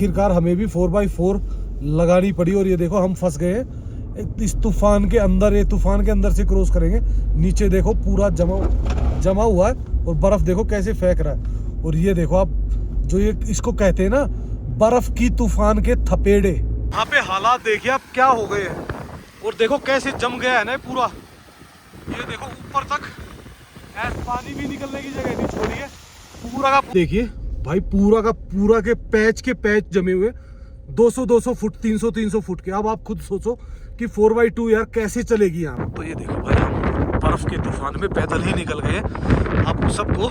आखिरकार हमें भी 4x4 लगानी पड़ी और ये देखो हम फंस गए हैं इस तूफान के अंदर। ये तूफान के अंदर से क्रॉस करेंगे। नीचे देखो पूरा जमा हुआ है और बर्फ देखो कैसे फेंक रहा है। और ये देखो आप जो ये इसको कहते हैं ना बर्फ की तूफान के थपेड़े। यहाँ पे हालात देखिए आप क्या हो गए हैं और देखो कैसे जम गया है ना पूरा। ये देखो ऊपर तक पानी भी निकलने की जगह नहीं छोड़ी है। पूरा का देखिए भाई पूरा का पूरा के पैच जमे हुए 200 फुट 300 फुट के। अब आप खुद सोचो कि 4x2 यार कैसे चलेगी यहाँ। तो ये देखो भाई हम बर्फ के तूफान में पैदल ही निकल गए आपको सबको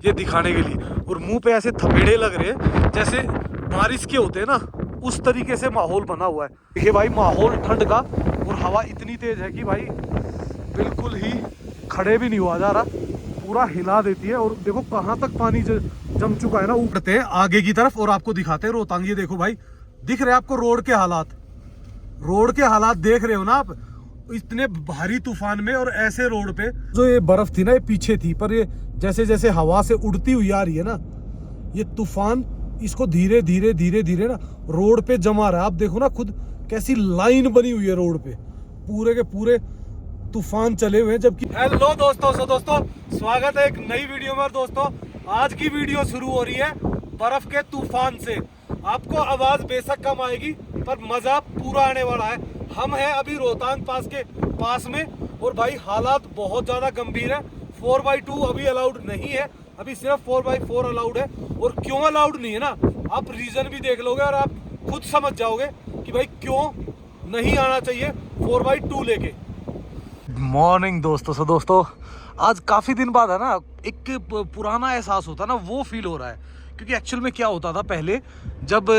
ये दिखाने के लिए। और मुंह पे ऐसे थपेड़े लग रहे हैं जैसे बारिश के होते हैं ना, उस तरीके से माहौल बना हुआ है। देखिए भाई माहौल ठंड का और हवा इतनी तेज है कि भाई बिल्कुल ही खड़े भी नहीं हुआ जा रहा, पूरा हिला देती है। और देखो कहाँ तक पानी जम चुका है ना। उठते हैं आगे की तरफ और आपको दिखाते हैं रोहतांग। ये देखो भाई दिख रहे हैं आपको रोड के हालात देख रहे हो ना आप, इतने भारी तूफान में और ऐसे रोड पे। जो ये बर्फ थी ना ये पीछे थी, पर ये जैसे जैसे हवा से उड़ती हुई आ रही है ना, ये तूफान इसको धीरे धीरे ना रोड पे जमा रहा है। आप देखो ना खुद कैसी लाइन बनी हुई है रोड पे, पूरे के पूरे तूफान चले हुए हैं। जबकि हेलो दोस्तों स्वागत है एक नई वीडियो में। दोस्तों आज की वीडियो शुरू हो रही है बर्फ के तूफान से। आपको आवाज बेशक कम आएगी पर मजा पूरा आने वाला है। हम हैं अभी रोहतांग पास के पास में और भाई हालात बहुत ज्यादा गंभीर है। 4x2 अभी अलाउड नहीं है, अभी सिर्फ 4x4 अलाउड है। और क्यों अलाउड नहीं है ना, आप रीजन भी देख लोगे और आप खुद समझ जाओगे कि भाई क्यों नहीं आना चाहिए 4x2 लेके। मॉर्निंग दोस्तों आज काफी दिन बाद है ना एक पुराना एहसास होता है ना वो फील हो रहा है। क्योंकि एक्चुअल में क्या होता था पहले, जब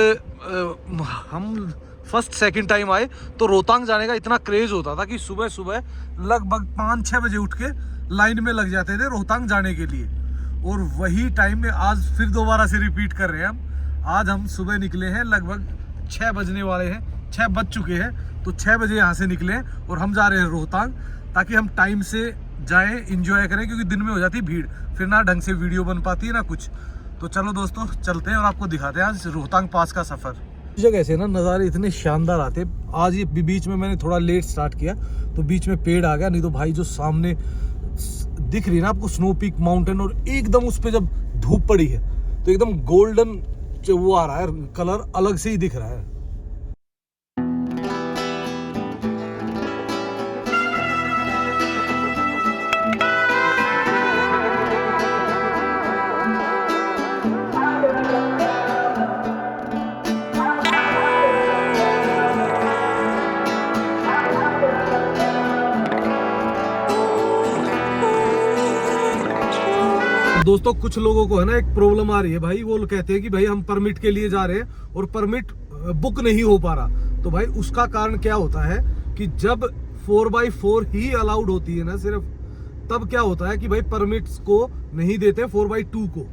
हम फर्स्ट सेकंड टाइम आए तो रोहतांग जाने का इतना क्रेज होता था कि सुबह लगभग 5-6 बजे उठ के लाइन में लग जाते थे रोहतांग जाने के लिए। और वही टाइम में आज फिर दोबारा से रिपीट कर रहे हैं हम। आज हम सुबह निकले हैं, लगभग 6 बजने वाले हैं, 6 बज चुके हैं। तो 6 बजे यहाँ से निकले हैं और हम जा रहे हैं रोहतांग, ताकि हम टाइम से जाएं, इंजॉय करें। क्योंकि दिन में हो जाती भीड़, फिर ना ढंग से वीडियो बन पाती है ना कुछ। तो चलो दोस्तों चलते हैं और आपको दिखाते हैं आज रोहतांग पास का सफर। इस जगह से ना नज़ारे इतने शानदार आते। आज ये बीच में मैंने थोड़ा लेट स्टार्ट किया तो बीच में पेड़ आ गया, नहीं तो भाई जो सामने दिख रही है ना आपको स्नो पीक माउंटेन, और एकदम उस पे जब धूप पड़ी है तो एकदम गोल्डन जो वो आ रहा है, कलर अलग से ही दिख रहा है। दोस्तों कुछ लोगों को है ना एक प्रॉब्लम आ रही है भाई। वो लोग कहते हैं कि भाई हम परमिट के लिए जा रहे हैं और परमिट बुक नहीं हो पा रहा। तो भाई उसका कारण क्या होता है कि जब 4x4 ही अलाउड होती है ना सिर्फ, तब क्या होता है कि भाई परमिट्स को नहीं देते 4x2 को,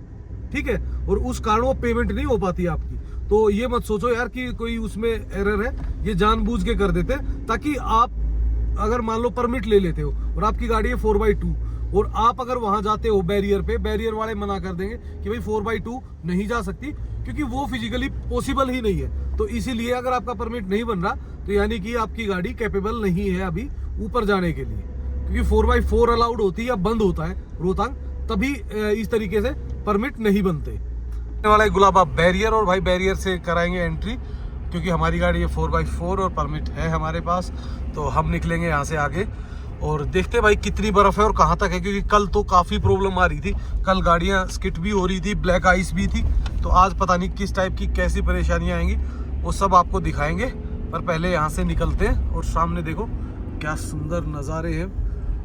ठीक है। और उस कारण वो पेमेंट नहीं हो पाती आपकी। तो ये मत सोचो यार कि कोई उसमें एरर है, ये जानबूझ के कर देते ताकि आप अगर मान लो परमिट ले लेते हो और आपकी गाड़ी है 4x2 और आप अगर वहां जाते हो बैरियर पे, बैरियर वाले मना कर देंगे कि भाई 4x2 नहीं जा सकती, क्योंकि वो फिजिकली पॉसिबल ही नहीं है। तो इसीलिए अगर आपका परमिट नहीं बन रहा तो यानी कि आपकी गाड़ी कैपेबल नहीं है अभी ऊपर जाने के लिए। क्योंकि 4x4 अलाउड होती है या बंद होता है रोहतांग, तभी इस तरीके से परमिट नहीं बनते। वाला गुलाबा बैरियर, और भाई बैरियर से कराएंगे एंट्री क्योंकि हमारी गाड़ी है 4x4 और परमिट है हमारे पास। तो हम निकलेंगे यहाँ से आगे और देखते भाई कितनी बर्फ है और कहाँ तक है। क्योंकि कल तो काफ़ी प्रॉब्लम आ रही थी, कल गाड़ियाँ स्किट भी हो रही थी, ब्लैक आइस भी थी। तो आज पता नहीं किस टाइप की कैसी परेशानियाँ आएंगी, वो सब आपको दिखाएंगे। पर पहले यहाँ से निकलते हैं। और सामने देखो क्या सुंदर नज़ारे हैं,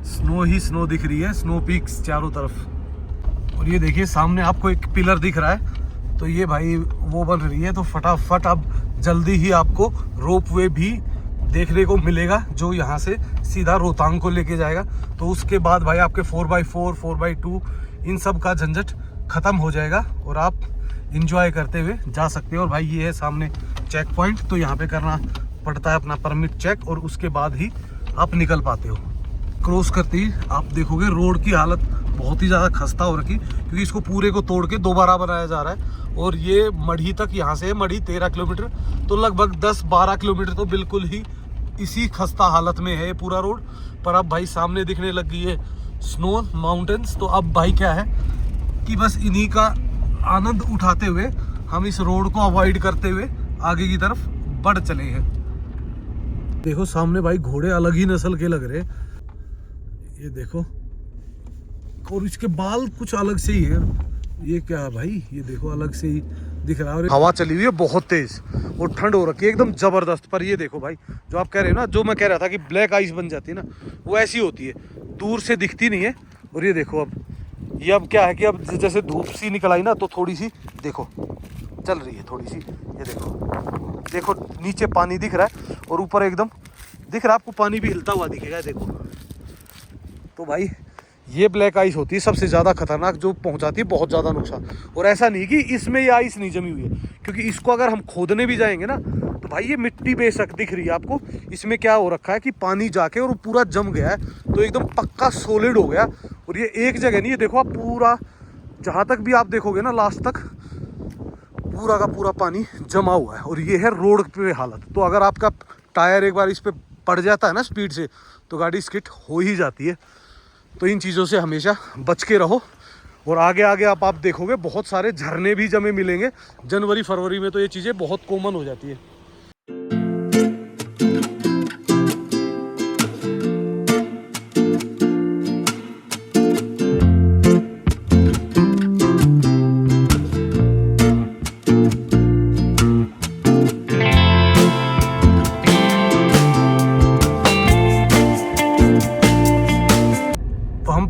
स्नो ही स्नो दिख रही है, स्नो पीक्स चारों तरफ। और ये देखिए सामने आपको एक पिलर दिख रहा है, तो ये भाई वो बन रही है। तो फटाफट अब जल्दी ही आपको रोप वे भी देखने को मिलेगा जो यहाँ से सीधा रोहतांग को लेके जाएगा। तो उसके बाद भाई आपके 4x4 4x2 इन सब का झंझट खत्म हो जाएगा और आप इंजॉय करते हुए जा सकते हो। और भाई ये है सामने चेक पॉइंट, तो यहाँ पे करना पड़ता है अपना परमिट चेक और उसके बाद ही आप निकल पाते हो। क्रॉस करते ही आप देखोगे रोड की हालत बहुत ही ज़्यादा खस्ता हो रखी, क्योंकि इसको पूरे को तोड़ के दोबारा बनाया जा रहा है। और ये मढ़ी तक, यहाँ से मढ़ी 13 किलोमीटर, तो लगभग 10-12 किलोमीटर तो बिल्कुल ही इसी खस्ता हालत में है ये पूरा रोड। पर अब भाई सामने दिखने लग गई है स्नो माउंटेन्स। तो अब भाई क्या है कि बस इन्हीं का आनंद उठाते हुए हम इस रोड को अवॉइड करते हुए आगे की तरफ बढ़ चले हैं। देखो सामने भाई घोड़े अलग ही नस्ल के लग रहे हैं, ये देखो, और इसके बाल कुछ अलग से ही है। ये क्या है भाई, ये देखो अलग से ही दिख रहा है। हवा चली हुई है बहुत तेज और ठंड हो रखी है एकदम जबरदस्त। पर ये देखो भाई, जो आप कह रहे हो ना, जो मैं कह रहा था कि ब्लैक आइस बन जाती है ना, वो ऐसी होती है, दूर से दिखती नहीं है। और ये देखो अब क्या है कि अब जैसे धूप सी निकल आई ना, तो थोड़ी सी देखो चल रही है थोड़ी सी। ये देखो नीचे पानी दिख रहा है और ऊपर एकदम दिख रहा है आपको, पानी भी हिलता हुआ दिखेगा। देखो तो भाई ये ब्लैक आइस होती है सबसे ज़्यादा खतरनाक, जो पहुंचाती है बहुत ज़्यादा नुकसान। और ऐसा नहीं कि इसमें ये आइस नहीं जमी हुई है, क्योंकि इसको अगर हम खोदने भी जाएंगे ना, तो भाई ये मिट्टी बेशक दिख रही है आपको, इसमें क्या हो रखा है कि पानी जाके और पूरा जम गया है, तो एकदम पक्का सॉलिड हो गया। और ये एक जगह नहीं है, देखो आप पूरा जहाँ तक भी आप देखोगे ना लास्ट तक, पूरा का पूरा पानी जमा हुआ है। और ये है रोड पे हालत। तो अगर आपका टायर एक बार इस पर पड़ जाता है ना स्पीड से, तो गाड़ी स्किड हो ही जाती है। तो इन चीज़ों से हमेशा बच के रहो। और आगे आगे आप देखोगे बहुत सारे झरने भी जमे मिलेंगे। जनवरी फरवरी में तो ये चीज़ें बहुत कॉमन हो जाती है।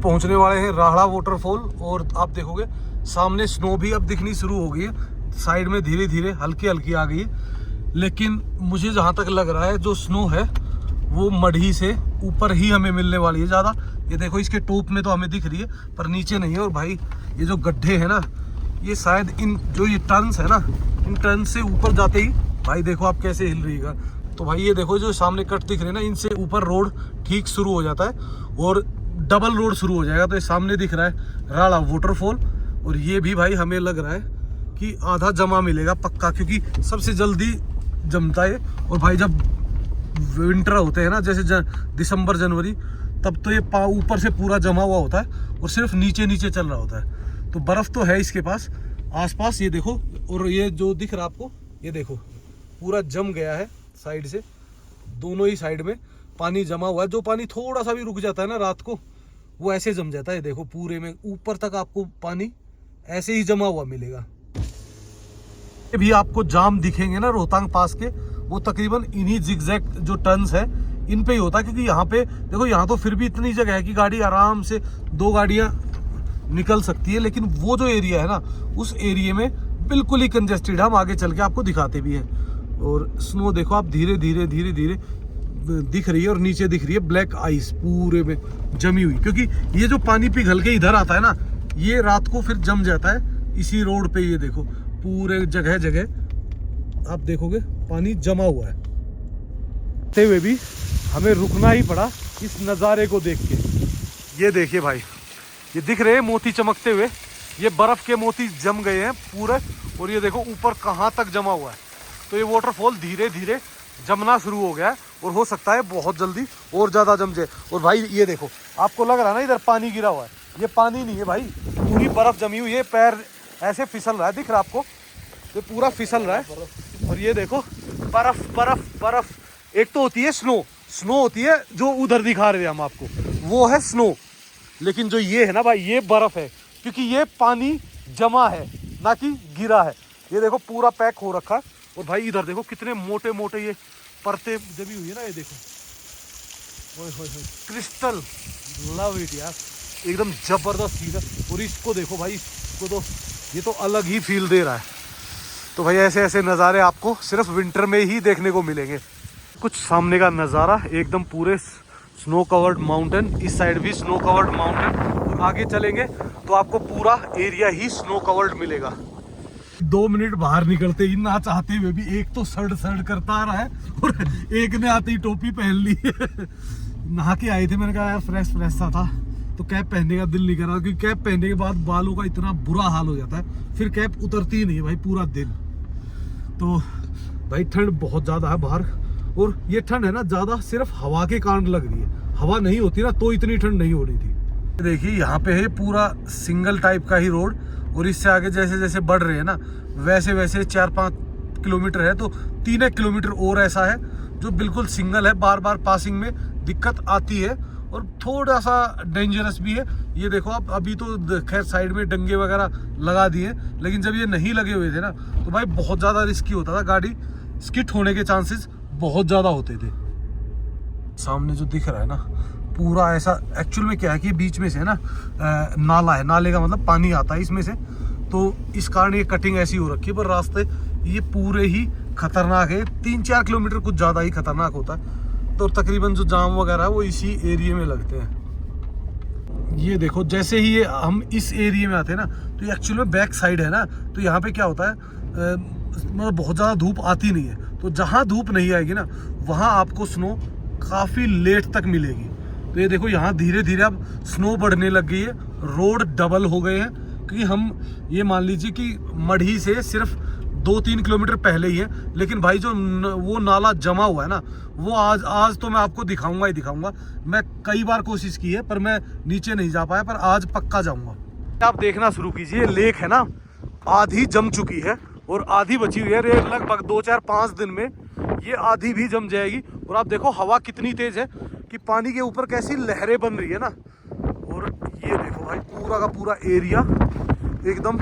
पहुंचने वाले हैं राहड़ा वाटरफॉल। और आप देखोगे सामने स्नो भी अब दिखनी शुरू हो गई है, साइड में धीरे धीरे हल्की हल्की आ गई है। लेकिन मुझे जहां तक लग रहा है जो स्नो है वो मढ़ी से ऊपर ही हमें मिलने वाली है ज़्यादा। ये देखो इसके टॉप में तो हमें दिख रही है, पर नीचे नहीं है। और भाई ये जो गड्ढे हैं ना, ये शायद इन जो ये टर्न्स है ना, इन टर्न्स से ऊपर जाते ही भाई देखो आप कैसे हिल रही है। तो भाई ये देखो जो सामने कट दिख रहे हैं ना, इनसे ऊपर रोड ठीक शुरू हो जाता है और डबल रोड शुरू हो जाएगा। तो ये सामने दिख रहा है राड़ा वाटरफॉल, और ये भी भाई हमें लग रहा है कि आधा जमा मिलेगा पक्का, क्योंकि सबसे जल्दी जमता है। और भाई जब विंटर होते हैं ना, जैसे दिसंबर जनवरी, तब तो ये ऊपर से पूरा जमा हुआ होता है और सिर्फ नीचे नीचे चल रहा होता है। तो बर्फ़ तो है इसके पास आसपास, ये देखो। और ये जो दिख रहा है आपको, ये देखो पूरा जम गया है साइड से, दोनों ही साइड में पानी जमा हुआ है। जो पानी थोड़ा सा भी रुक जाता है ना रात को, वो ऐसे जम जाता है। देखो पूरे में ऊपर तक आपको पानी ऐसे ही जमा हुआ मिलेगा। ये भी आपको जाम दिखेंगे ना रोहतांग पास के, वो तकरीबन इन्हीं जिगजैग जो टर्न्स है इन पे ही होता है। क्योंकि यहाँ पे देखो, यहाँ तो फिर भी इतनी जगह है कि गाड़ी आराम से 2 गाड़ियाँ निकल सकती है। लेकिन वो जो एरिया है ना, उस एरिया में बिल्कुल ही कंजेस्टेड है। हम आगे चल के आपको दिखाते भी हैं। और स्नो देखो आप धीरे धीरे धीरे धीरे दिख रही है, और नीचे दिख रही है ब्लैक आइस पूरे में जमी हुई। क्योंकि ये जो पानी पिघल के इधर आता है ना, ये रात को फिर जम जाता है इसी रोड पे। ये देखो पूरे जगह जगह आप देखोगे पानी जमा हुआ है। ते हुए भी हमें रुकना ही पड़ा इस नज़ारे को देख के। ये देखिए भाई, ये दिख रहे हैं मोती चमकते हुए, ये बर्फ़ के मोती जम गए हैं पूरे। और ये देखो ऊपर कहाँ तक जमा हुआ है। तो ये वाटरफॉल धीरे धीरे जमना शुरू हो गया है, और हो सकता है बहुत जल्दी और ज़्यादा जम जाए। और भाई ये देखो, आपको लग रहा है ना इधर पानी गिरा हुआ है, ये पानी नहीं है भाई, पूरी बर्फ़ जमी हुई है। पैर ऐसे फिसल रहा है, दिख रहा है आपको, ये पूरा फिसल रहा है। और ये देखो बर्फ़ बर्फ़ बर्फ़। एक तो होती है स्नो होती है जो उधर दिखा रहे हैं हम आपको, वो है स्नो। लेकिन जो ये है ना भाई, ये बर्फ़ है, क्योंकि ये पानी जमा है ना कि गिरा है। ये देखो पूरा पैक हो रखा है। और भाई इधर देखो कितने मोटे मोटे ये परतें जमी हुई है ना, ये देखो, ओए होए होए, क्रिस्टल, लव इट यार, एकदम जबरदस्त चीज़ है। और इसको देखो भाई, इसको तो ये तो अलग ही फील दे रहा है। तो भाई ऐसे ऐसे नज़ारे आपको सिर्फ विंटर में ही देखने को मिलेंगे। कुछ सामने का नज़ारा एकदम पूरे स्नो कवर्ड माउंटेन, इस साइड भी स्नो कवर्ड माउंटेन। और आगे चलेंगे तो आपको पूरा एरिया ही स्नो कवर्ड मिलेगा। 2 मिनट बाहर निकलते ही ना चाहते हुए भी एक तो सड़ करता आ रहा है, और एक ने आते ही टोपी पहन ली। नहा के आए थे, मैंने कहा यार फ्रेश सा था, तो कैप पहनने का दिल नहीं कर रहा, क्योंकि कैप पहनने के बाद बालों का इतना बुरा हाल हो जाता है, फिर कैप उतरती ही नहीं है भाई पूरा दिन। तो भाई ठंड बहुत ज़्यादा है बाहर, और ये ठंड है ना ज़्यादा सिर्फ हवा के कारण लग रही है। हवा नहीं होती ना तो इतनी ठंड नहीं हो रही थी। देखिए यहाँ पे है पूरा सिंगल टाइप का ही रोड, और इससे आगे जैसे जैसे बढ़ रहे हैं ना वैसे वैसे 4-5 किलोमीटर है, तो 3 किलोमीटर और ऐसा है जो बिल्कुल सिंगल है। बार बार पासिंग में दिक्कत आती है और थोड़ा सा डेंजरस भी है। ये देखो आप, अभी तो खैर साइड में डंगे वगैरह लगा दिए, लेकिन जब ये नहीं लगे हुए थे ना तो भाई बहुत ज़्यादा रिस्की होता था, गाड़ी स्किट होने के चांसेस बहुत ज़्यादा होते थे। सामने जो दिख रहा है ना पूरा ऐसा, एक्चुअल में क्या है कि बीच में से है ना नाला है, नाले का मतलब पानी आता है इसमें से, तो इस कारण ये कटिंग ऐसी हो रखी है। पर रास्ते ये पूरे ही खतरनाक है, 3-4 किलोमीटर कुछ ज़्यादा ही खतरनाक होता है। तो तकरीबन जो जाम वगैरह है वो इसी एरिया में लगते हैं। ये देखो जैसे ही ये हम इस एरिया में आते हैं ना तो ये एक्चुअल में बैक साइड है ना, तो यहाँ पे क्या होता है मतलब बहुत ज़्यादा धूप आती नहीं है, तो जहाँ धूप नहीं आएगी ना वहाँ आपको स्नो काफ़ी लेट तक मिलेगी। तो ये देखो यहाँ धीरे धीरे अब स्नो बढ़ने लग गई है, रोड डबल हो गए हैं, क्योंकि हम ये मान लीजिए कि मढ़ी से सिर्फ 2-3 किलोमीटर पहले ही है, लेकिन भाई जो वो नाला जमा हुआ है ना वो आज तो मैं आपको दिखाऊंगा ही दिखाऊंगा। मैं कई बार कोशिश की है पर मैं नीचे नहीं जा पाया, पर आज पक्का जाऊंगा। आप देखना शुरू कीजिए, लेक है ना आधी जम चुकी है और आधी बची हुई है। लगभग 2-4-5 दिन में ये आधी भी जम जाएगी। और आप देखो हवा कितनी तेज है कि पानी के ऊपर कैसी लहरें बन रही है ना। और ये देखो भाई पूरा का पूरा एरिया एकदम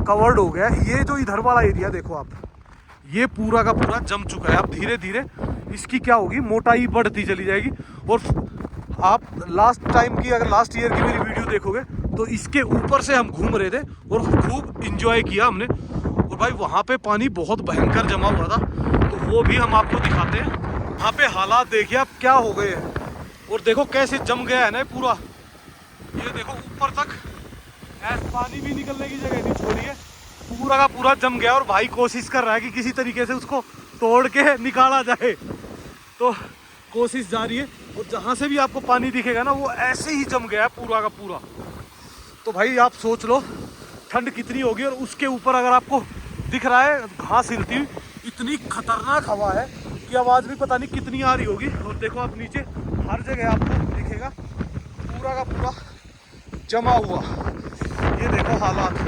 कवर्ड हो गया है। ये जो इधर वाला एरिया देखो आप, ये पूरा का पूरा जम चुका है। अब धीरे धीरे इसकी क्या होगी, मोटाई बढ़ती चली जाएगी। और आप लास्ट टाइम की, अगर लास्ट ईयर की मेरी वीडियो देखोगे तो इसके ऊपर से हम घूम रहे थे और खूब इंजॉय किया हमने। और भाई वहाँ पे पानी बहुत भयंकर जमा हुआ था, तो वो भी हम आपको दिखाते हैं। वहाँ पे हालात देखिए आप क्या हो गए हैं, और देखो कैसे जम गया है ना पूरा। ये देखो ऊपर तक पानी भी निकलने की जगह नहीं छोड़ी है, पूरा का पूरा जम गया। और भाई कोशिश कर रहा है कि किसी तरीके से उसको तोड़ के निकाला जाए, तो कोशिश जारी है। और जहाँ से भी आपको पानी दिखेगा ना वो ऐसे ही जम गया है पूरा का पूरा। तो भाई आप सोच लो ठंड कितनी होगी। और उसके ऊपर अगर आपको दिख रहा है घास हिलती हुई, इतनी खतरनाक हवा है कि आवाज़ भी पता नहीं कितनी आ रही होगी। और देखो आप नीचे हर जगह आपको दिखेगा पूरा का पूरा जमा हुआ। ये देखो हालात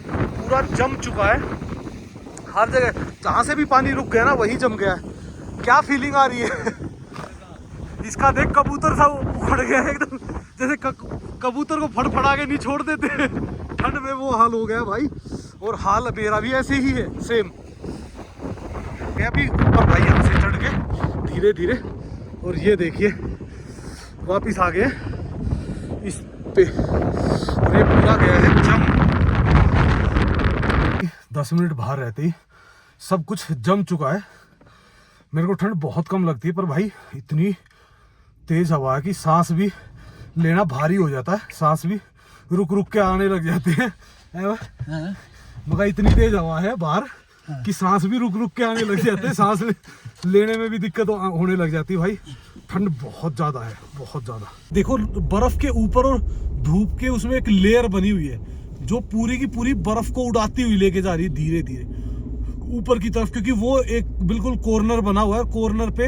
पूरा जम चुका है हर जगह, जहाँ से भी पानी रुक गया ना वही जम गया है। क्या फीलिंग आ रही है इसका देख, कबूतर सा उड़ गया एकदम, जैसे कबूतर को फड़फड़ा के नहीं छोड़ देते ठंड में, वो हाल हो गया भाई। और हाल मेरा भी ऐसे ही है सेम। अभी ऊपर भाई यहाँ से चढ़ के धीरे धीरे, और ये देखिए वापिस आ गए इस पे, और ये पूरा गया है जम। 10 मिनट बाहर रहते ही सब कुछ जम चुका है। मेरे को ठंड बहुत कम लगती है, पर भाई इतनी तेज हवा है कि सांस भी लेना भारी हो जाता है, सांस भी रुक रुक के आने लग जाते हैं। मगर इतनी तेज हवा है बाहर कि सांस भी रुक रुक के आने लग जाते हैं, सांस लेने में भी दिक्कत होने लग जाती है। भाई ठंड बहुत ज़्यादा है, बहुत ज़्यादा। देखो बर्फ़ के ऊपर और धूप के उसमें एक लेयर बनी हुई है जो पूरी की पूरी बर्फ़ को उड़ाती हुई लेके जा रही है धीरे धीरे ऊपर की तरफ, क्योंकि वो एक बिल्कुल कॉर्नर बना हुआ है। कॉर्नर पे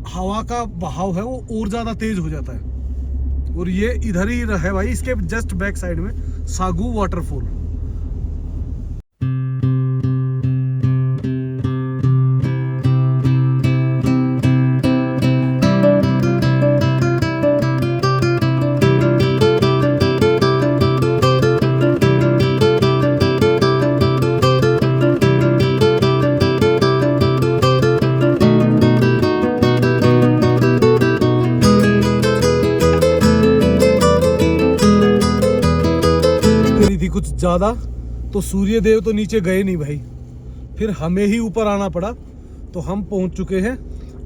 हवा का बहाव है वो और ज़्यादा तेज हो जाता है। और ये इधर ही है भाई, इसके जस्ट बैक साइड में सागू वाटरफॉल। कुछ ज़्यादा तो सूर्य देव तो नीचे गए नहीं भाई, फिर हमें ही ऊपर आना पड़ा। तो हम पहुंच चुके हैं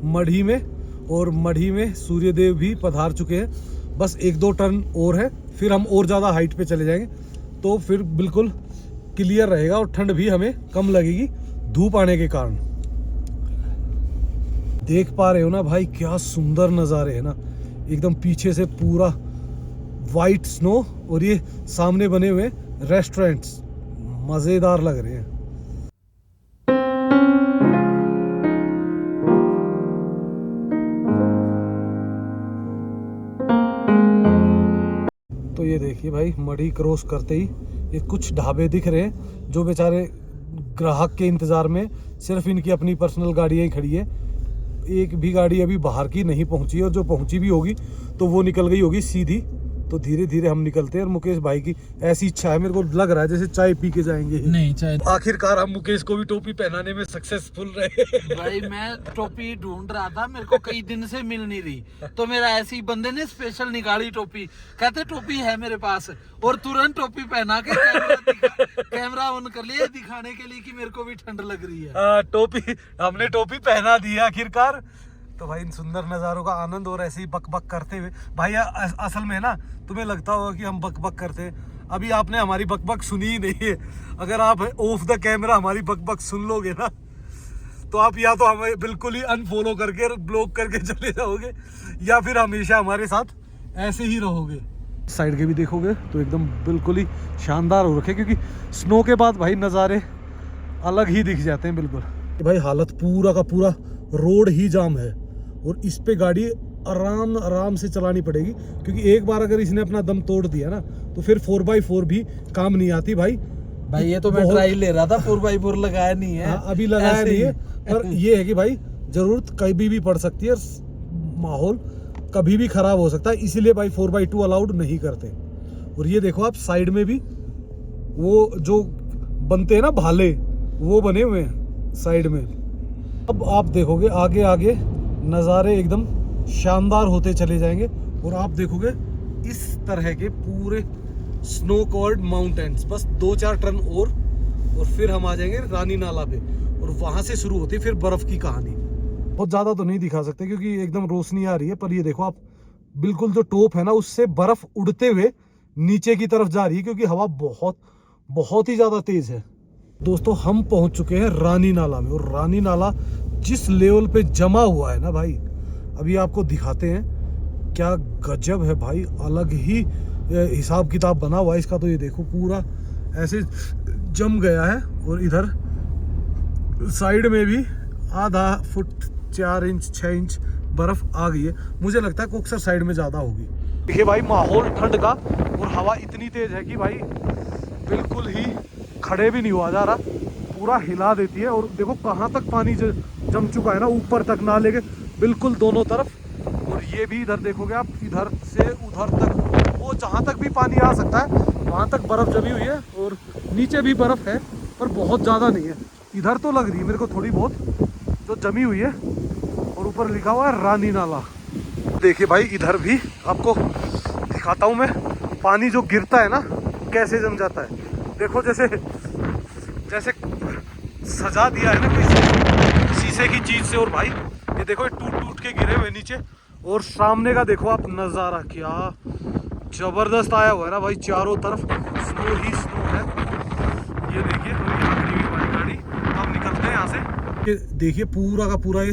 मढ़ी में, और मढ़ी में सूर्य देव भी पधार चुके हैं। बस 1-2 टर्न और है, फिर हम और ज़्यादा हाइट पे चले जाएंगे, तो फिर बिल्कुल क्लियर रहेगा और ठंड भी हमें कम लगेगी धूप आने के कारण। देख पा रहे हो ना भाई क्या सुंदर नज़ारे है ना, एकदम पीछे से पूरा वाइट स्नो और ये सामने बने हुए रेस्टोरेंट्स मज़ेदार लग रहे हैं। तो ये देखिए भाई, मढ़ी क्रॉस करते ही ये कुछ ढाबे दिख रहे हैं जो बेचारे ग्राहक के इंतज़ार में सिर्फ इनकी अपनी पर्सनल गाड़ियाँ ही खड़ी है। एक भी गाड़ी अभी बाहर की नहीं पहुंची है, और जो पहुंची भी होगी तो वो निकल गई होगी सीधी। तो धीरे धीरे हम निकलते हैं। और मुकेश भाई की ऐसी इच्छा है, मेरे को लग रहा है जैसे चाय पी के जाएंगे। नहीं चाय, आखिरकार हम मुकेश को भी टोपी पहनाने में सक्सेसफुल रहे। भाई मैं टोपी ढूंढ रहा था, मेरे को कई दिन से मिल नहीं रही, तो मेरा ऐसे ही बंदे ने स्पेशल निकाली टोपी, कहते टोपी है मेरे पास, और तुरंत टोपी पहना के कैमरा ऑन कर लिया दिखाने के लिए कि मेरे को भी ठंड लग रही है। टोपी हमने टोपी पहना दी आखिरकार। तो भाई इन सुंदर नज़ारों का आनंद और ऐसे ही बक बक करते हुए भाई असल में ना तुम्हें लगता होगा कि हम बक बक करते हैं, अभी आपने हमारी बक बक सुनी ही नहीं है। अगर आप ऑफ द कैमरा हमारी बक बक सुन लोगे ना तो आप या तो हमें बिल्कुल ही अनफॉलो करके ब्लॉक करके चले जाओगे, या फिर हमेशा हमारे साथ ऐसे ही रहोगे। साइड के भी देखोगे तो एकदम बिल्कुल ही शानदार हो रखे, क्योंकि स्नो के बाद भाई नज़ारे अलग ही दिख जाते हैं बिल्कुल। भाई हालत पूरा का पूरा रोड ही जाम है, और इस पे गाड़ी आराम से चलानी पड़ेगी, क्योंकि एक बार अगर इसने अपना दम तोड़ दिया ना तो फिर 4x4 भी काम नहीं आती भाई। भाई ये तो मैं ट्राई ले रहा था, 4x4 लगाया नहीं है। अभी लगाया नहीं है, पर ये है कि भाई जरूरत कभी भी पड़ सकती है, माहौल कभी भी खराब हो सकता है, इसीलिए भाई 4x2 अलाउड नहीं करते। और ये देखो आप साइड में भी वो जो बनते हैं ना भाले, वो बने हुए हैं साइड में। अब आप देखोगे आगे आगे नज़ारे एकदम शानदार होते चले जाएंगे, और आप देखोगे इस तरह के पूरे स्नो कवर्ड माउंटेन्स, बस 2-4 टर्न और फिर हम आ जाएंगे रानी नाला पे, और वहां से शुरू होती है फिर बर्फ की कहानी। बहुत ज़्यादा तो नहीं दिखा सकते क्योंकि एकदम रोशनी आ रही है, पर ये देखो आप बिल्कुल जो टॉप है ना उससे बर्फ उड़ते हुए नीचे की तरफ जा रही है, क्योंकि हवा बहुत ही ज़्यादा तेज़ है। दोस्तों हम पहुंच चुके हैं रानी नाला में, और रानी नाला जिस लेवल पे जमा हुआ है ना भाई, अभी आपको दिखाते हैं, क्या गजब है भाई, अलग ही हिसाब किताब बना हुआ है इसका। तो ये देखो पूरा ऐसे जम गया है, और इधर साइड में भी आधा फुट 4 इंच 6 इंच बर्फ आ गई है। मुझे लगता है कोक्सर साइड में ज़्यादा होगी। देखिए भाई माहौल ठंड का, और हवा इतनी तेज़ है कि भाई बिल्कुल ही खड़े भी नहीं हुआ जा रहा, पूरा हिला देती है। और देखो कहाँ तक पानी जम चुका है ना, ऊपर तक नाले के बिल्कुल दोनों तरफ। और ये भी इधर देखोगे आप, इधर से उधर तक, वो जहाँ तक भी पानी आ सकता है वहाँ तक बर्फ़ जमी हुई है, और नीचे भी बर्फ़ है पर बहुत ज़्यादा नहीं है। इधर तो लग रही है मेरे को थोड़ी बहुत जो जमी हुई है, और ऊपर लिखा हुआ है रानी नाला। देखिए भाई इधर भी आपको दिखाता हूँ मैं, पानी जो गिरता है ना कैसे जम जाता है। देखो जैसे सजा दिया है ना कोई शीशे की चीज से, और भाई ये देखो टूट के गिरे हुए नीचे। और सामने का देखो आप नज़ारा, क्या जबरदस्त आया हुआ है ना भाई, चारों तरफ स्नो ही स्नो है। ये देखिए यहाँ खड़ी हुई हमारी गाड़ी, हम निकलते हैं यहाँ से। ये देखिए पूरा का पूरा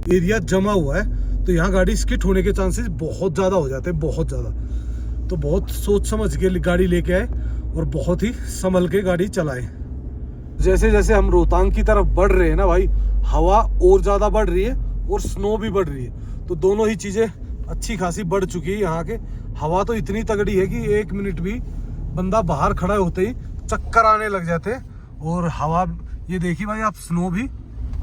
एरिया जमा हुआ है, तो यहाँ गाड़ी स्किट होने के चांसेस बहुत ज़्यादा हो जाते हैं, बहुत ज़्यादा। तो बहुत सोच समझ के गाड़ी लेके आए, और बहुत ही संभल के गाड़ी चलाए। जैसे जैसे हम रोहतांग की तरफ बढ़ रहे हैं ना भाई, हवा और ज़्यादा बढ़ रही है और स्नो भी बढ़ रही है, तो दोनों ही चीज़ें अच्छी खासी बढ़ चुकी है यहाँ के। हवा तो इतनी तगड़ी है कि 1 मिनट भी बंदा बाहर खड़ा होते ही चक्कर आने लग जाते हैं। और हवा ये देखिए भाई आप, स्नो भी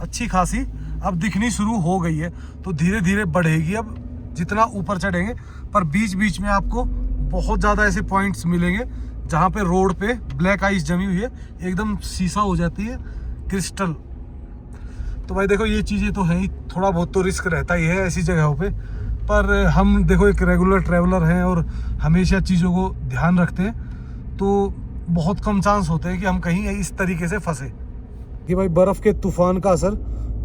अच्छी खासी अब दिखनी शुरू हो गई है, तो धीरे धीरे बढ़ेगी अब जितना ऊपर चढ़ेंगे। पर बीच बीच में आपको बहुत ज़्यादा ऐसे पॉइंट्स मिलेंगे जहाँ पे रोड पे ब्लैक आइस जमी हुई है, एकदम शीशा हो जाती है, क्रिस्टल। तो भाई देखो ये चीज़ें तो हैं ही, थोड़ा बहुत तो रिस्क रहता ही है ऐसी जगहों पे, पर हम देखो एक रेगुलर ट्रैवलर हैं और हमेशा चीज़ों को ध्यान रखते हैं, तो बहुत कम चांस होते हैं कि हम कहीं इस तरीके से फंसे। कि भाई बर्फ़ के तूफान का असर,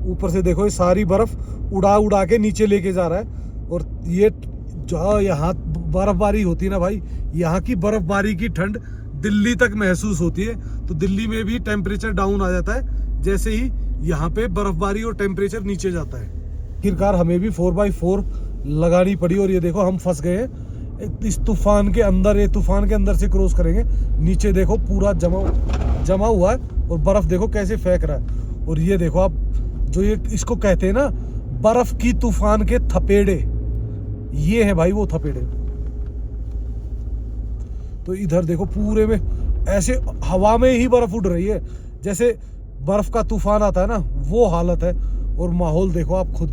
ऊपर से देखो ये सारी बर्फ़ उड़ा के नीचे लेके जा रहा है। और ये जो यहाँ बर्फबारी होती है ना भाई, यहाँ की बर्फबारी की ठंड दिल्ली तक महसूस होती है। तो दिल्ली में भी टेम्परेचर डाउन आ जाता है जैसे ही यहाँ पे बर्फबारी और टेम्परेचर नीचे जाता है। आखिरकार हमें भी 4x4 लगानी पड़ी, और ये देखो हम फंस गए हैं इस तूफान के अंदर, ये तूफान के अंदर से क्रॉस करेंगे। नीचे देखो पूरा जमा हुआ है और बर्फ देखो कैसे फेंक रहा है। और ये देखो आप, जो ये इसको कहते हैं ना बर्फ की तूफान के थपेड़े, ये है भाई वो थपेड़े। तो इधर देखो पूरे में ऐसे हवा में ही बर्फ उड़ रही है, जैसे बर्फ का तूफान आता है ना, वो हालत है। और माहौल देखो आप खुद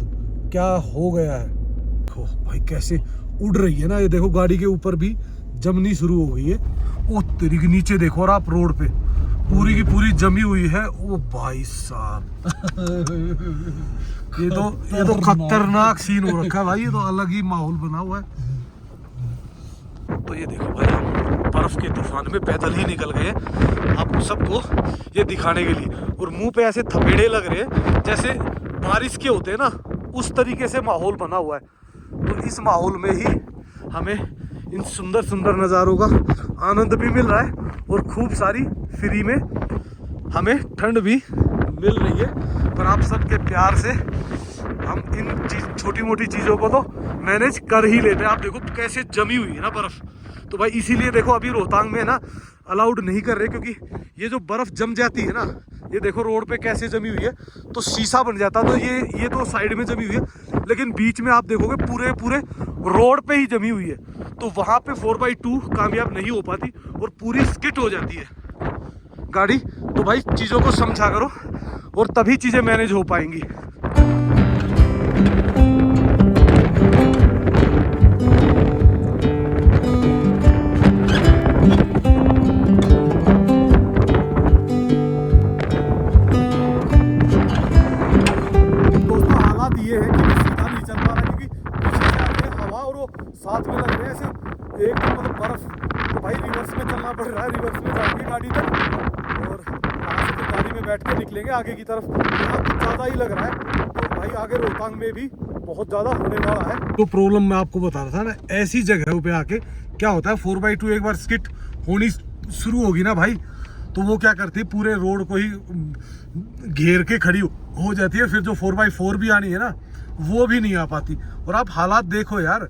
क्या हो गया है। देखो भाई कैसे उड़ रही है ना, ये देखो गाड़ी के ऊपर भी जमनी शुरू हो गई है। ओ तेरी के नीचे देखो, और आप रोड पे पूरी की पूरी जमी हुई है। ओ भाई साहब ये तो खतरनाक सीन हो रखा है भाई, ये तो अलग ही माहौल बना हुआ है। तो ये देखो भाई, हम बर्फ के तूफान में पैदल ही निकल गए आप सबको ये दिखाने के लिए। और मुंह पे ऐसे थपेड़े लग रहे हैं जैसे बारिश के होते हैं ना, उस तरीके से माहौल बना हुआ है। तो इस माहौल में ही हमें इन सुंदर सुंदर नज़ारों का आनंद भी मिल रहा है और खूब सारी फ्री में हमें ठंड भी मिल रही है। पर आप सबके प्यार से हम इन छोटी मोटी चीज़ों को तो मैनेज कर ही लेते हैं। आप देखो कैसे जमी हुई है ना बर्फ़। तो भाई इसीलिए देखो अभी रोहतांग में ना अलाउड नहीं कर रहे, क्योंकि ये जो बर्फ़ जम जाती है ना, ये देखो रोड पे कैसे जमी हुई है, तो शीशा बन जाता। तो ये तो साइड में जमी हुई है, लेकिन बीच में आप देखोगे पूरे रोड पे ही जमी हुई है। तो वहाँ पे 4x2 कामयाब नहीं हो पाती और पूरी स्किट हो जाती है गाड़ी। तो भाई चीज़ों को समझा करो और तभी चीज़ें मैनेज हो पाएंगी। साथ में लग रहे हैं ऐसे एक मतलब बर्फ। तो भाई रिवर्स में चलना पड़ रहा है, रिवर्स में जाएंगे गाड़ी तक और यहाँ से फिर गाड़ी में बैठ के निकलेंगे आगे की तरफ। यहाँ कुछ ज़्यादा ही लग रहा है, तो भाई आगे रोहतांग में भी बहुत ज़्यादा होने वाला है। तो प्रॉब्लम मैं आपको बता रहा था ना, ऐसी जगहों पे आके क्या होता है, 4x2 एक बार स्किट होनी शुरू होगी ना भाई, तो वो क्या करती है पूरे रोड को ही घेर के खड़ी हो जाती है। फिर जो 4x4 भी आनी है ना, वो भी नहीं आ पाती। और आप हालात देखो यार,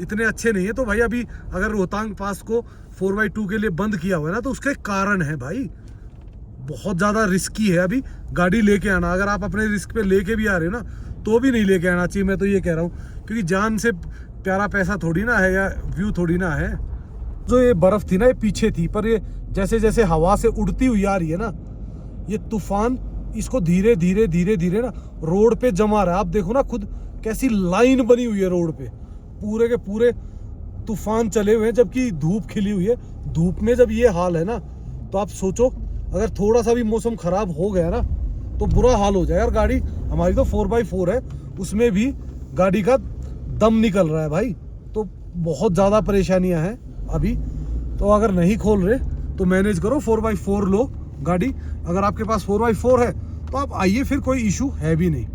इतने अच्छे नहीं है। तो भाई अभी अगर रोहतांग पास को 4x2 के लिए बंद किया हुआ है ना, तो उसके कारण है भाई, बहुत ज़्यादा रिस्की है अभी गाड़ी लेके आना। अगर आप अपने रिस्क पे लेके भी आ रहे हो ना, तो भी नहीं लेके आना चाहिए, मैं तो ये कह रहा हूँ। क्योंकि जान से प्यारा पैसा थोड़ी ना है, या व्यू थोड़ी ना है। जो ये बर्फ़ थी ना, ये पीछे थी, पर ये जैसे जैसे हवा से उड़ती हुई आ रही है ना, ये तूफान इसको धीरे धीरे ना रोड पे जमा रहा है। आप देखो ना खुद कैसी लाइन बनी हुई है रोड पे, पूरे के पूरे तूफान चले हुए हैं, जबकि धूप खिली हुई है। धूप में जब ये हाल है ना, तो आप सोचो अगर थोड़ा सा भी मौसम खराब हो गया ना, तो बुरा हाल हो जाएगा। यार गाड़ी हमारी तो 4x4 है, उसमें भी गाड़ी का दम निकल रहा है भाई। तो बहुत ज़्यादा परेशानियां हैं अभी। तो अगर नहीं खोल रहे तो मैनेज करो, 4x4 लो गाड़ी। अगर आपके पास 4x4 है तो आप आइए, फिर कोई इशू है भी नहीं।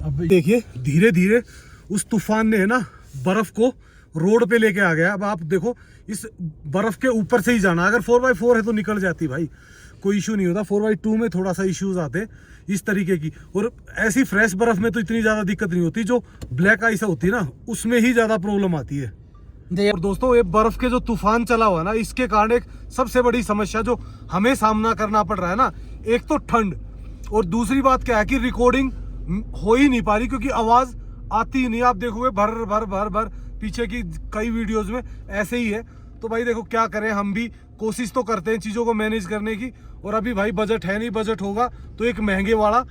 अब देखिए धीरे धीरे उस तूफान ने है ना बर्फ़ को रोड पे लेके आ गया। अब आप देखो इस बर्फ़ के ऊपर से ही जाना। अगर 4x4 है तो निकल जाती भाई, कोई इशू नहीं होता। 4x2 में थोड़ा सा इश्यूज आते इस तरीके की। और ऐसी फ्रेश बर्फ़ में तो इतनी ज़्यादा दिक्कत नहीं होती, जो ब्लैक आइस होती है ना, उसमें ही ज़्यादा प्रॉब्लम आती है। और दोस्तों ये बर्फ़ के जो तूफान चला हुआ ना, इसके कारण एक सबसे बड़ी समस्या जो हमें सामना करना पड़ रहा है ना, एक तो ठंड, और दूसरी बात क्या है कि रिकॉर्डिंग हो ही नहीं पा रही, क्योंकि आवाज़ आती ही नहीं। आप देखोगे भर पीछे की कई वीडियोस में ऐसे ही है। तो भाई देखो क्या करें, हम भी कोशिश तो करते हैं चीज़ों को मैनेज करने की। और अभी भाई बजट है नहीं, बजट होगा तो एक महंगे वाला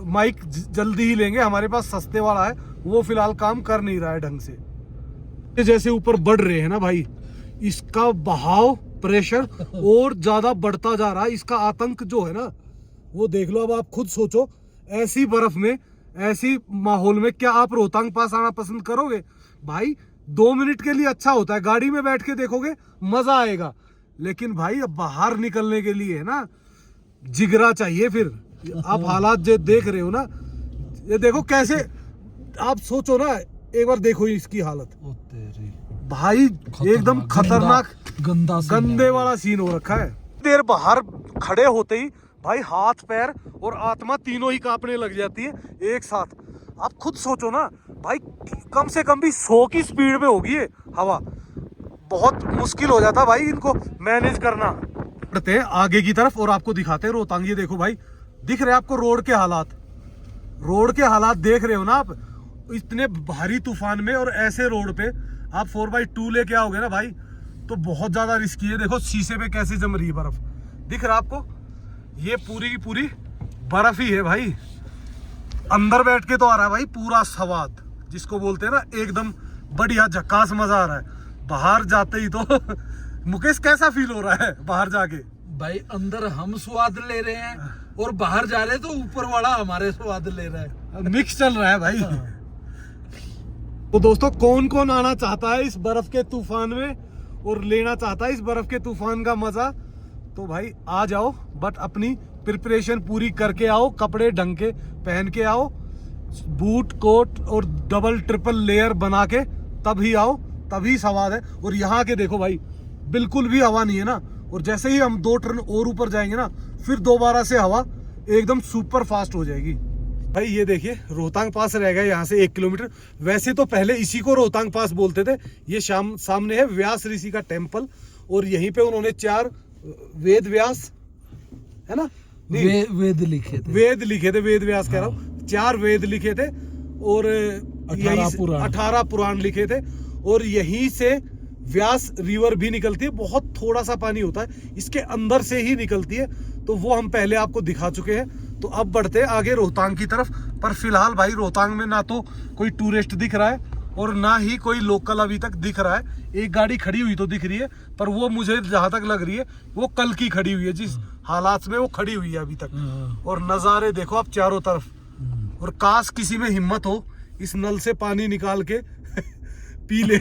माइक जल्दी ही लेंगे। हमारे पास सस्ते वाला है, वो फिलहाल काम कर नहीं रहा है ढंग से। जैसे ऊपर बढ़ रहे हैं ना भाई, इसका बहाव प्रेशर और ज़्यादा बढ़ता जा रहा है। इसका आतंक जो है ना, वो देख लो। अब आप खुद सोचो, ऐसी बर्फ़ में, ऐसी माहौल में क्या आप रोहतांग पास आना पसंद करोगे? भाई 2 मिनट के लिए अच्छा होता है, गाड़ी में बैठ के देखोगे मजा आएगा, लेकिन भाई अब बाहर निकलने के लिए है ना जिगरा चाहिए। फिर आप हालात जो देख रहे हो ना, ये देखो कैसे, आप सोचो ना एक बार, देखो इसकी हालत भाई, एकदम खतरनाक गंदे वाला सीन हो रखा है। देर बाहर खड़े होते ही भाई हाथ पैर और आत्मा तीनों ही कांपने लग जाती है एक साथ। आप खुद सोचो ना भाई, कम से कम भी 100 की स्पीड में होगी ये हवा। बहुत मुश्किल हो जाता भाई इनको मैनेज करना। बढ़ते हैं आगे की तरफ और आपको दिखाते हैं रोहतांग। ये देखो भाई, दिख रहे हैं आपको रोड के हालात, रोड के हालात देख रहे हो ना आप। इतने भारी तूफान में और ऐसे रोड पे आप 4x2 लेके आओगे ना भाई, तो बहुत ज्यादा रिस्की है। देखो शीशे पे कैसे जम रही है बर्फ, दिख रहा आपको? ये पूरी की पूरी बर्फ ही है भाई। अंदर बैठ के तो आ रहा है भाई पूरा स्वाद, जिसको बोलते हैं ना एकदम बढ़िया झक्कास मजा आ रहा है। बाहर जाते ही तो मुकेश कैसा फील हो रहा है बाहर जाके? भाई अंदर हम स्वाद ले रहे हैं और बाहर जा रहे हैं तो ऊपर वाला हमारे स्वाद ले रहा है। मिक्स चल रहा है भाई। तो दोस्तों, कौन कौन आना चाहता है इस बर्फ के तूफान में और लेना चाहता है इस बर्फ के तूफान का मजा, तो भाई आ जाओ। बट अपनी प्रिपरेशन पूरी करके आओ, कपड़े ढंग के पहन के आओ, बूट कोट और डबल ट्रिपल लेयर बना के तब ही आओ, तभी स्वाद है। और यहाँ के देखो भाई, बिल्कुल भी हवा नहीं है ना, और जैसे ही हम 2 टर्न और ऊपर जाएंगे ना, फिर दोबारा से हवा एकदम सुपर फास्ट हो जाएगी। भाई ये देखिए, रोहतांग पास रह गया यहाँ से 1 किलोमीटर। वैसे तो पहले इसी को रोहतांग पास बोलते थे। ये सामने है व्यास ऋषि का टेम्पल, और यहीं पे उन्होंने 4 वेद व्यास, है ना? वेद लिखे थे, वेद लिखे थे, वेद व्यास कह रहा हूँ, 4 वेद लिखे थे और 18 पुराण लिखे थे। और यहीं से व्यास रिवर भी निकलती है, बहुत थोड़ा सा पानी होता है इसके अंदर से ही निकलती है, तो वो हम पहले आपको दिखा चुके हैं। तो अब बढ़ते हैं आगे रोहतांग की तरफ। पर फिलहाल भाई रोहतांग में ना तो कोई टूरिस्ट दिख रहा है और ना ही कोई लोकल अभी तक दिख रहा है। एक गाड़ी खड़ी हुई तो दिख रही है, पर वो मुझे जहां तक लग रही है वो कल की खड़ी हुई है, जिस हालात में वो खड़ी हुई है अभी तक। और नज़ारे देखो आप चारों तरफ, और काश किसी में हिम्मत हो इस नल से पानी निकाल के पी ले।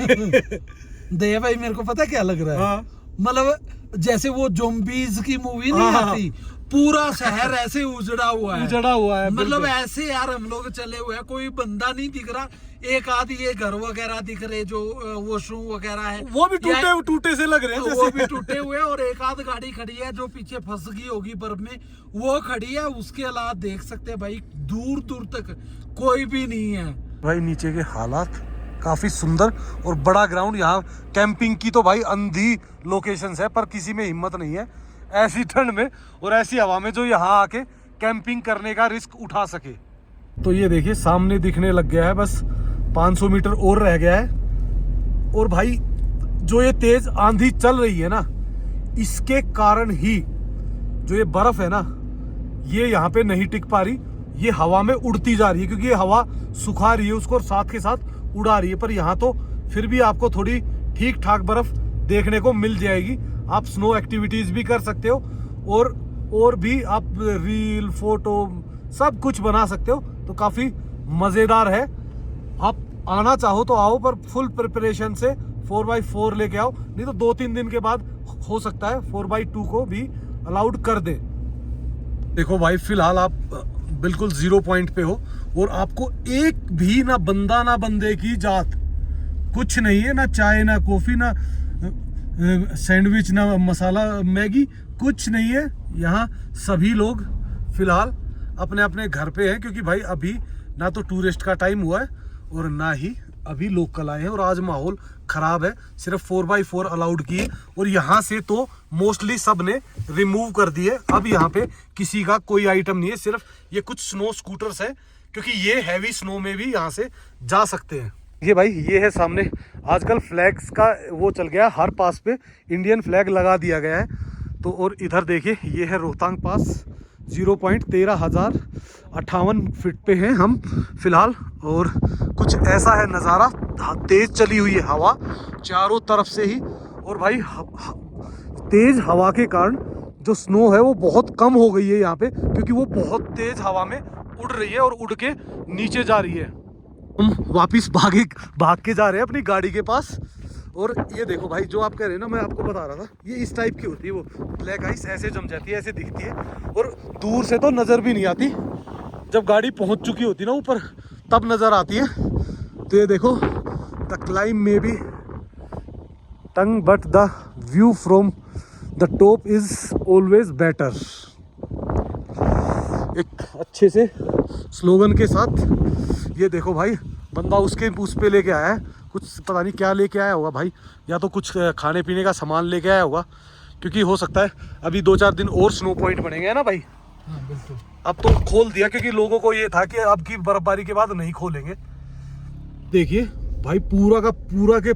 दे भाई, मेरे को पता क्या लग रहा है, मतलब जैसे वो ज़ॉम्बीज़ की मूवी नहीं आती, पूरा शहर ऐसे उजड़ा हुआ है, मतलब ऐसे यार हम लोग चले हुए हैं, कोई बंदा नहीं दिख रहा। एक आध ये घर वगैरह दिख रहे जो वॉशरूम वगैरह है, वो भी टूटे से लग रहे हैं, वो भी टूटे हुए, और एक आध गाड़ी खड़ी है जो पीछे फंस गई होगी बर्फ में, वो खड़ी है। उसके अलावा देख सकते हैं भाई दूर दूर तक कोई भी नहीं है। भाई नीचे के हालात काफी सुंदर और बड़ा ग्राउंड। यहाँ कैंपिंग की तो भाई अंधी लोकेशंस है, पर किसी में हिम्मत नहीं है ऐसी ठंड में और ऐसी हवा में जो यहाँ आके कैंपिंग करने का रिस्क उठा सके। तो ये देखिए सामने दिखने लग गया है, बस 500 मीटर और रह गया है। और भाई जो ये तेज आंधी चल रही है ना, इसके कारण ही जो ये बर्फ है ना, ये यहाँ पे नहीं टिक पा रही, ये हवा में उड़ती जा रही है, क्योंकि ये हवा सुखा रही है उसको और साथ के साथ उड़ा रही है। पर यहाँ तो फिर भी आपको थोड़ी ठीक ठाक बर्फ देखने को मिल जाएगी। आप स्नो एक्टिविटीज भी कर सकते हो और भी आप रील फोटो सब कुछ बना सकते हो, तो काफी मजेदार है। आप आना चाहो तो आओ, पर फुल प्रिपरेशन से 4x4 लेके आओ, नहीं तो 2-3 दिन के बाद हो सकता है 4x2 को भी अलाउड कर दे। देखो भाई, फिलहाल आप बिल्कुल 0 पॉइंट पे हो और आपको एक भी ना बंदा ना बंदे की जात कुछ नहीं है, ना चाय ना कॉफी ना सैंडविच ना मसाला मैगी, कुछ नहीं है। यहाँ सभी लोग फिलहाल अपने अपने घर पे हैं, क्योंकि भाई अभी ना तो टूरिस्ट का टाइम हुआ है और ना ही अभी लोकल आए हैं, और आज माहौल खराब है। सिर्फ 4x4 अलाउड की है और यहाँ से तो मोस्टली सब ने रिमूव कर दिए। अब यहाँ पे किसी का कोई आइटम नहीं है, सिर्फ ये कुछ स्नो स्कूटर्स है, क्योंकि ये हैवी स्नो में भी यहाँ से जा सकते हैं। ये भाई ये है सामने, आजकल फ्लैग्स का वो चल गया, हर पास पे इंडियन फ्लैग लगा दिया गया है। तो और इधर देखिए, ये है रोहतांग पास 0 पॉइंट 13,058 फीट पे हैं हम फिलहाल, और कुछ ऐसा है नज़ारा। तेज चली हुई है हवा चारों तरफ से ही, और भाई तेज हवा के कारण जो स्नो है वो बहुत कम हो गई है यहाँ पे, क्योंकि वो बहुत तेज हवा में उड़ रही है और उड़ के नीचे जा रही है। हम वापिस भाग के जा रहे हैं अपनी गाड़ी के पास। और ये देखो भाई, जो आप कह रहे हैं ना, मैं आपको बता रहा था, ये इस टाइप की होती है, वो ब्लैक आइस ऐसे जम जाती है, ऐसे दिखती है, और दूर से तो नज़र भी नहीं आती, जब गाड़ी पहुंच चुकी होती ना ऊपर तब नज़र आती है। तो ये देखो, द क्लाइंब में बी टंग but the view from the top is always better. एक अच्छे से स्लोगन के साथ। ये देखो भाई, बंदा उसके उस पे लेके आया है, कुछ पता नहीं क्या लेके आया होगा भाई, या तो कुछ खाने पीने का सामान लेके आया होगा, क्योंकि हो सकता है अभी 2-4 दिन और स्नो पॉइंट बनेंगे, है ना भाई। हाँ बिल्कुल। अब तो खोल दिया, क्योंकि लोगों को ये था कि अब की बर्फबारी के बाद नहीं खोलेंगे। देखिए भाई पूरा का पूरा के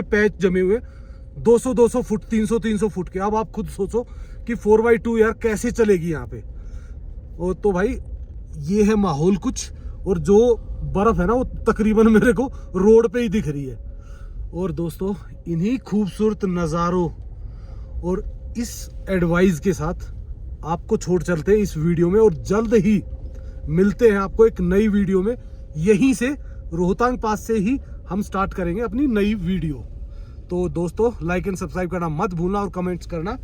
पैच जमे हुए 200 फुट 300 फुट के। अब आप खुद सोचो कि 4x2 यार कैसे चलेगी यहाँ पे। और तो भाई ये है माहौल कुछ, और जो बर्फ है ना वो तकरीबन मेरे को रोड पे ही दिख रही है। और दोस्तों इन्हीं खूबसूरत नज़ारों और इस एडवाइस के साथ आपको छोड़ चलते हैं इस वीडियो में, और जल्द ही मिलते हैं आपको एक नई वीडियो में। यहीं से रोहतांग पास से ही हम स्टार्ट करेंगे अपनी नई वीडियो। तो दोस्तों लाइक एंड सब्सक्राइब करना मत भूलना और कमेंट्स करना।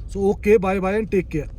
So okay, bye bye and take care.